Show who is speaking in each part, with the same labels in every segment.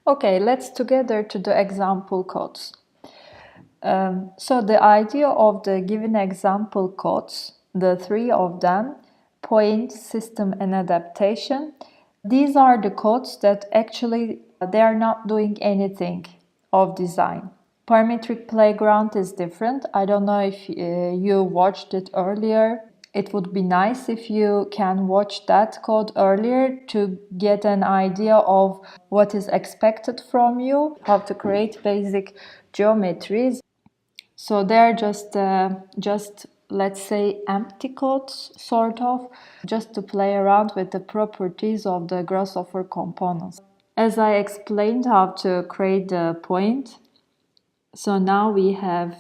Speaker 1: Okay, let's together to the example codes. So the idea of the given example codes, the three of them, point, system, and adaptation, these are the codes that actually they are not doing anything of design. Parametric playground is different. I don't know if you watched it earlier. It would be nice if you can watch that code earlier to get an idea of what is expected from you, how to create basic geometries. So they're just let's say empty codes, sort of, just to play around with the properties of the Grasshopper components. As I explained how to create the point, so now we have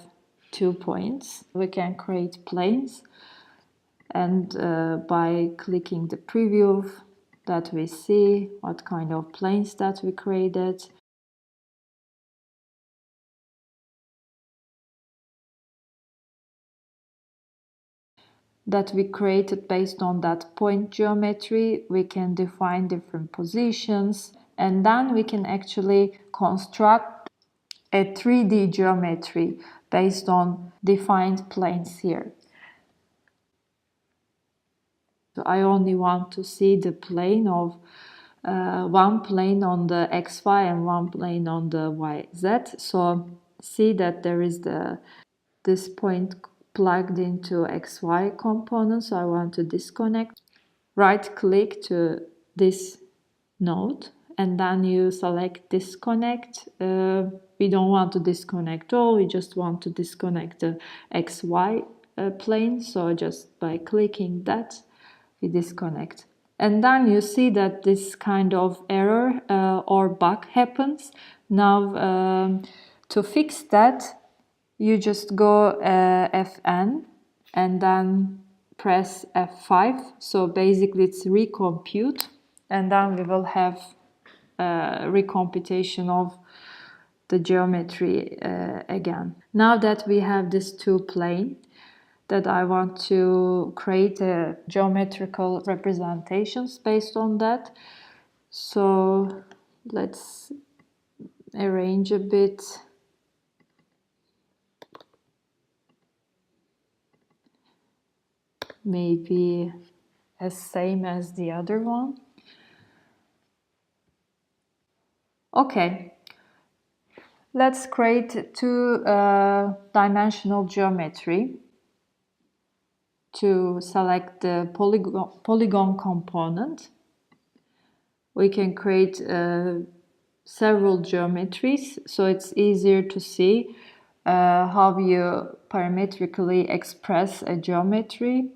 Speaker 1: 2 points. We can create planes, and by clicking the preview that we see what kind of planes that we created. That we created based on that point geometry. We can define different positions, and then we can actually construct a 3D geometry based on defined planes here. So I only want to see the plane of one plane on the XY and one plane on the YZ. So see that there is this point plugged into XY component, so I want to disconnect. Right click to this node and then you select disconnect. We don't want to disconnect all, we just want to disconnect the XY plane, so just by clicking that we disconnect. And then you see that this kind of error or bug happens. Now to fix that, you just go Fn and then press F5. So basically it's recompute, and then we will have recomputation of the geometry again. Now that we have this two plane, that I want to create a geometrical representations based on that. So let's arrange a bit. Maybe as same as the other one. Okay, let's create two-dimensional geometry. To select the polygon component, we can create several geometries, so it's easier to see how you parametrically express a geometry.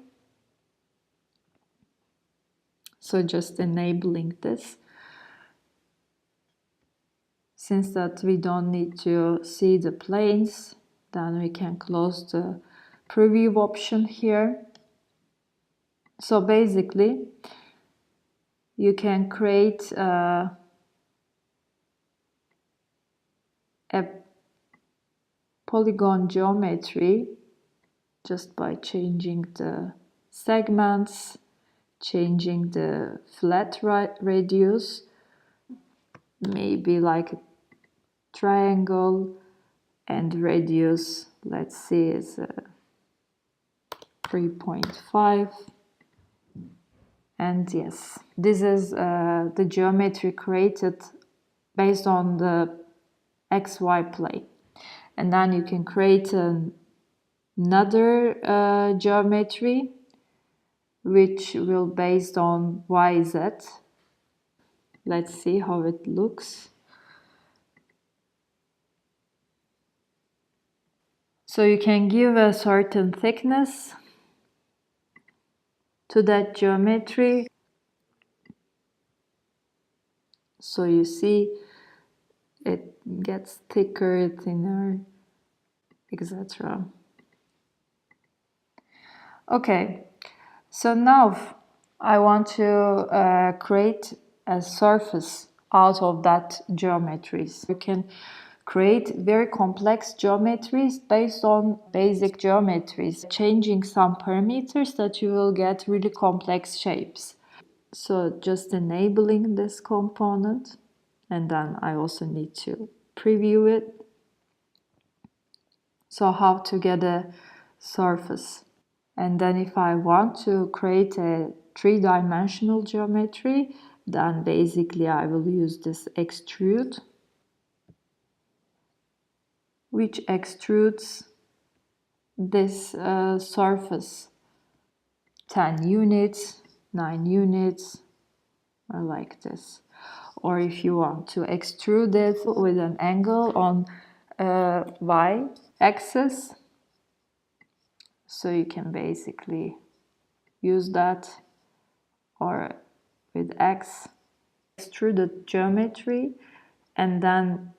Speaker 1: So just enabling this. Since that we don't need to see the planes, then we can close the preview option here. So basically, you can create a polygon geometry just by changing the segments, changing the flat radius, maybe like a triangle, and radius, let's see, is 3.5. And yes, this is the geometry created based on the XY plane. And then you can create another geometry which will based on YZ. Let's see how it looks. So you can give a certain thickness to that geometry. So you see it gets thicker, thinner, etc. Okay, so now I want to create a surface out of that geometries. You can create very complex geometries based on basic geometries, changing some parameters that you will get really complex shapes. So just enabling this component. and then I also need to preview it. So how to get a surface. And then if I want to create a three-dimensional geometry, then basically I will use this extrude, which extrudes this surface 10 units, 9 units, or like this. Or if you want to extrude it with an angle on y-axis, so you can basically use that, or with x, extruded geometry, and then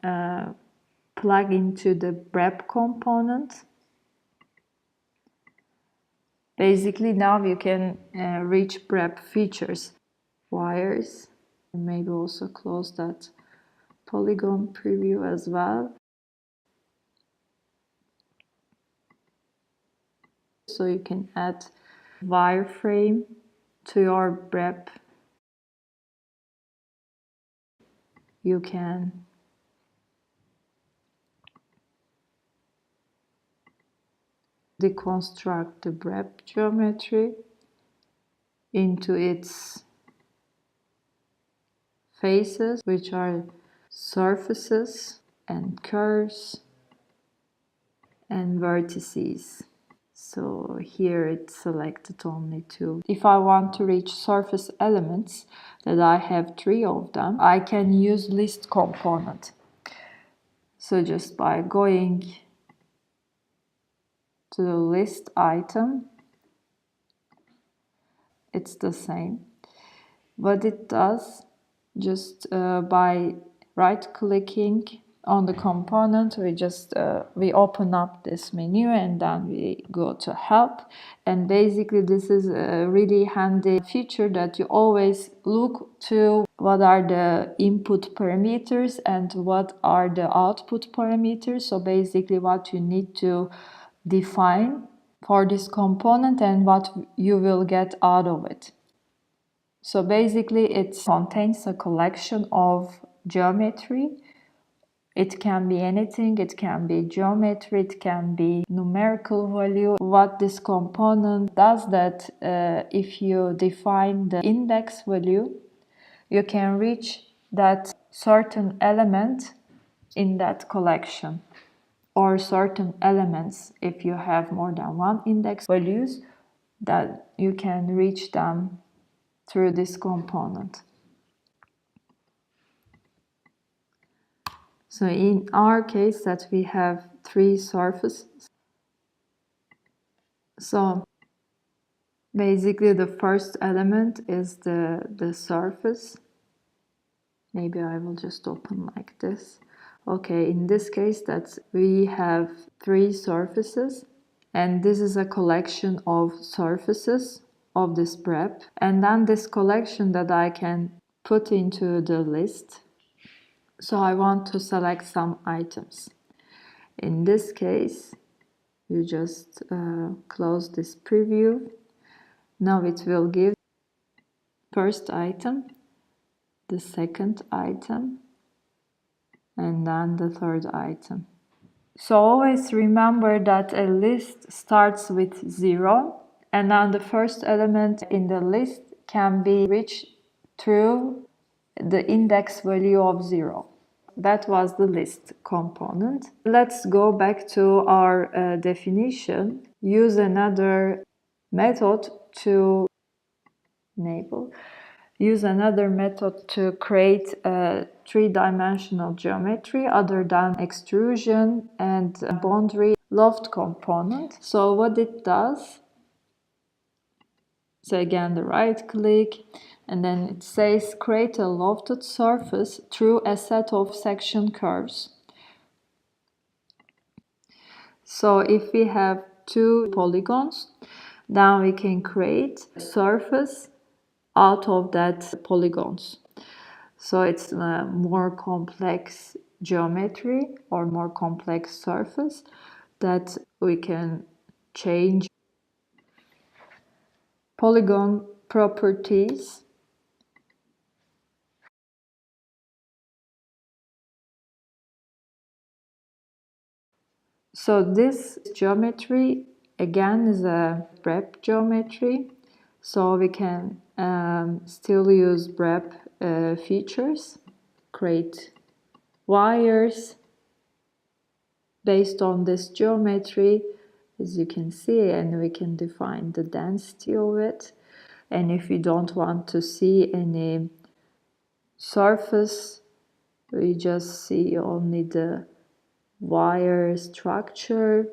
Speaker 1: plug into the BREP component. Basically now you can reach BREP features. Wires, and maybe also close that polygon preview as well. So you can add wireframe to your BREP. You can deconstruct the BREP geometry into its faces, which are surfaces and curves and vertices. So here it's selected only two. If I want to reach surface elements, that I have 3 of them, I can use list component. So just by going to the list item, it's the same. What it does, just by right clicking on the component, we open up this menu and then we go to help, and basically this is a really handy feature that you always look to what are the input parameters and what are the output parameters. So basically what you need to define for this component and what you will get out of it. So basically it contains a collection of geometry. It can be anything, it can be geometry, it can be numerical value. What this component does, that if you define the index value, you can reach that certain element in that collection, or certain elements if you have more than one index values, that you can reach them through this component. So in our case that we have 3 surfaces. So basically the first element is the surface. Maybe I will just open like this. Okay, in this case that we have 3 surfaces, and this is a collection of surfaces of this BREP, and then this collection that I can put into the list. So I want to select some items. In this case, you just close this preview. Now it will give first item, the second item, and then the third item. So always remember that a list starts with 0, and then the first element in the list can be reached through the index value of 0. That was the list component. Let's go back to our definition. Use another method to enable. Use another method to create a 3-dimensional geometry other than extrusion and boundary loft component. So what it does, so again the right click, and then it says create a lofted surface through a set of section curves. So if we have 2 polygons, then we can create a surface out of that polygons. So it's a more complex geometry or more complex surface that we can change polygon properties So this geometry again is a BREP geometry, so we can still use BREP features, create wires based on this geometry, as you can see, and we can define the density of it. And if we don't want to see any surface, we just see only the wire structure,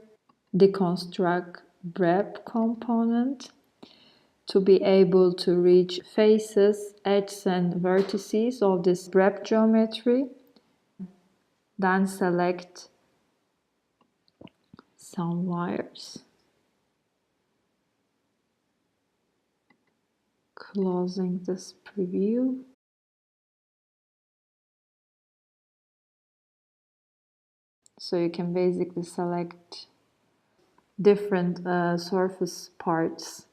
Speaker 1: deconstruct BREP component to be able to reach faces, edges and vertices of this BREP geometry. Then select some wires. Closing this preview. So you can basically select different surface parts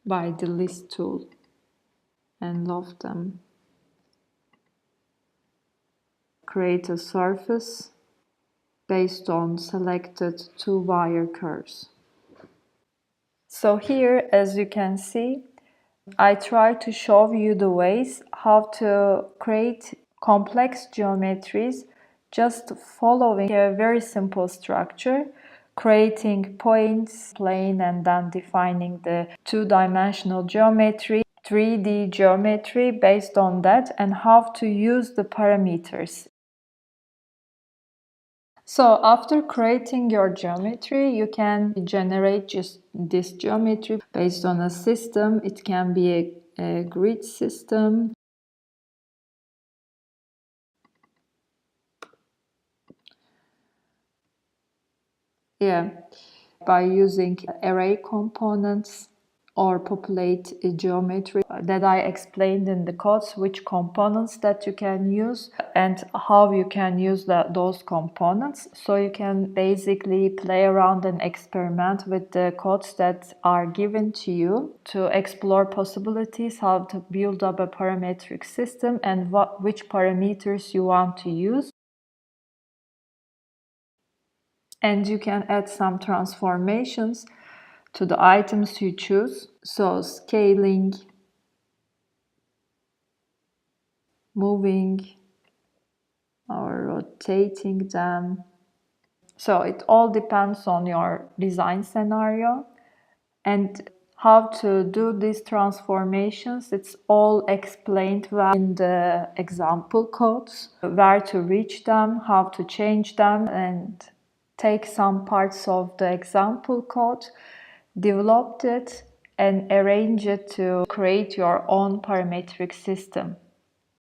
Speaker 1: by the list tool and loft them. Create a surface based on selected two wire curves. So here, as you can see, I try to show you the ways how to create complex geometries just following a very simple structure, creating points, plane, and then defining the two-dimensional geometry, 3D geometry based on that, and how to use the parameters. So after creating your geometry, you can generate just this geometry based on a system. It can be a grid system. Yeah, by using array components or populate a geometry that I explained in the codes, which components that you can use and how you can use those components. So you can basically play around and experiment with the codes that are given to you to explore possibilities, how to build up a parametric system and which parameters you want to use. And you can add some transformations to the items you choose. So scaling, moving, or rotating them. So it all depends on your design scenario and how to do these transformations. It's all explained well in the example codes, where to reach them, how to change them, and take some parts of the example code, developed it, and arrange it to create your own parametric system.